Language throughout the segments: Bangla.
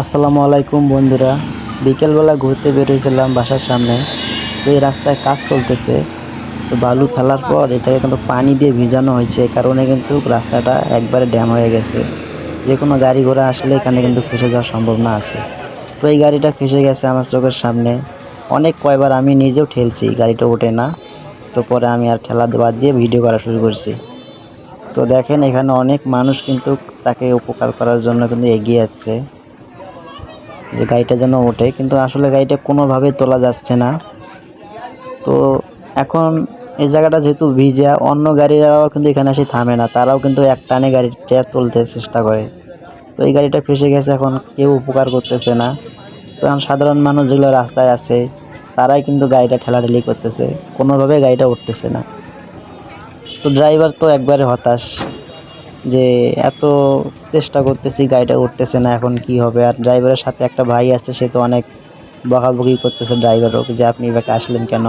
আসসালামু আলাইকুম বন্ধুরা, বিকেলবেলা ঘুরতে বেরিয়েছিলাম বাসার সামনে। তো এই রাস্তায় কাজ চলতেছে। তো বালু ফেলার পর এটাকে কিন্তু পানি দিয়ে ভিজানো হয়েছে, এই কারণে কিন্তু রাস্তাটা একবারে ড্যাম হয়ে গেছে। যে কোনো গাড়ি ঘোড়া আসলে এখানে কিন্তু ফেসে যাওয়ার সম্ভাবনা আছে। তো এই গাড়িটা ফেসে গেছে আমার চোখের সামনে। কয়বার আমি নিজেও ঠেলছি, গাড়িটা ওঠে না। তো পরে আমি আর ঠেলা বাদ দিয়ে ভিডিও করা শুরু করছি। তো দেখেন এখানে অনেক মানুষ কিন্তু তাকে উপকার করার জন্য কিন্তু এগিয়ে আসছে যে গাড়িটা যেন ওঠে, কিন্তু আসলে গাড়িটা কোনোভাবেই তোলা যাচ্ছে না। তো এখন এই জায়গাটা যেহেতু ভিজা, অন্য গাড়িরাও কিন্তু এখানে এসে থামে না, তারাও কিন্তু এক টানে গাড়িটা তুলতে চেষ্টা করে। তো এই গাড়িটা ফেসে গেছে, এখন কেউ উপকার করতেছে না। তো এখন সাধারণ মানুষ যেগুলো রাস্তায় আছে তারাই কিন্তু গাড়িটা ঠেলাঠেলি করতেছে, কোনোভাবে গাড়িটা উঠতেছে না। তো ড্রাইভার তো একবারে হতাশ যে এত চেষ্টা করতেছি গাড়িটা উঠতেছে না, এখন কি হবে। আর ড্রাইভারের সাথে একটা ভাই আছে, সে তো অনেক বকাবকি করতেছে ড্রাইভারও যে আপনি এভাবে আসলেন কেন,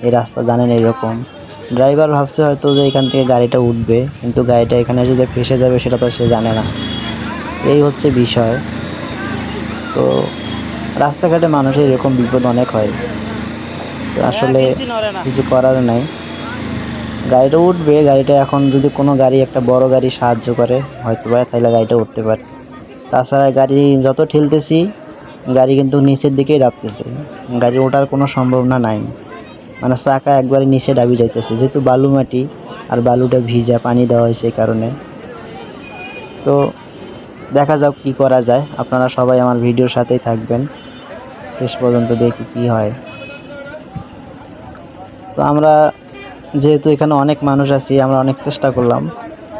এই রাস্তা জানেন এইরকম। ড্রাইভার ভাবছে হয়তো যে এখান থেকে গাড়িটা উঠবে, কিন্তু গাড়িটা এখানে এসে যে ফেসে যাবে সেটা তো সে জানে না। এই হচ্ছে বিষয়। তো রাস্তাঘাটে মানুষের এরকম বিপদ অনেক হয়। তো আসলে কিছু করার নাই, গাড়িটা উঠবে। গাড়িটা এখন যদি কোনো গাড়ি, একটা বড় গাড়ি সাহায্য করে হয়তো বা, তাহলে গাড়িটা উঠতে পারে। তাছাড়া গাড়ি যত ঠেলতেছি গাড়ি কিন্তু নিচের দিকেই ডাবতেছে, গাড়ি ওঠার কোনো সম্ভাবনা নাই। মানে চাকা একবারে নিচে ডাবি যাইতেছে, যেহেতু বালু মাটি আর বালুটা ভিজা, পানি দেওয়া হয়েছে এই কারণে। তো দেখা যাক কি করা যায়। আপনারা সবাই আমার ভিডিওর সাথেই থাকবেন, শেষ পর্যন্ত দেখি কি হয়। তো আমরা যেহেতু এখানে অনেক মানুষ আছি, আমরা অনেক চেষ্টা করলাম,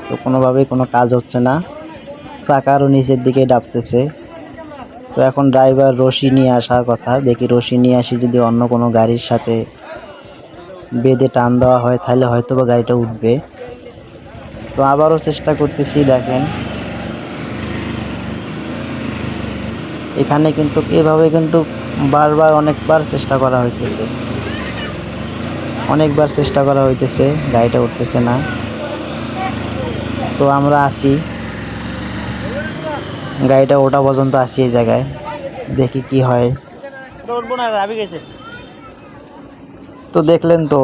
তো কোনোভাবেই কোনো কাজ হচ্ছে না, চাকা আরও নিচের দিকে ডাবতেছে। তো এখন ড্রাইভার রশি নিয়ে আসার কথা, দেখি রশি নিয়ে আসি যদি অন্য কোনো গাড়ির সাথে বেঁধে টান দেওয়া হয় তাহলে হয়তো বা গাড়িটা উঠবে। তো আবারও চেষ্টা করতেছি। দেখেন এখানে কিন্তু এভাবে কিন্তু বারবার অনেকবার চেষ্টা করা হইতেছে, গাড়িটা উঠতেছে না। তো আমরা আসি, গাড়িটা ওঠা পর্যন্ত আসি এই জায়গায়, দেখি কি হয়। তো দেখলেন তো,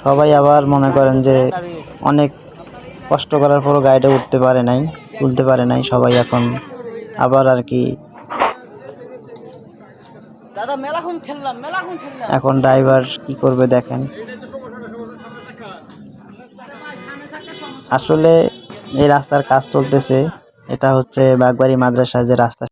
সবাই আবার মনে করেন যে অনেক কষ্ট করার পরও গাড়িটা তুলতে পারে নাই সবাই। এখন আবার আর কি, এখন ড্রাইভার কি করবে দেখেন। আসলে এই রাস্তার কাজ চলতেছে, এটা হচ্ছে বাগবাড়ি মাদ্রাসা যে রাস্তা।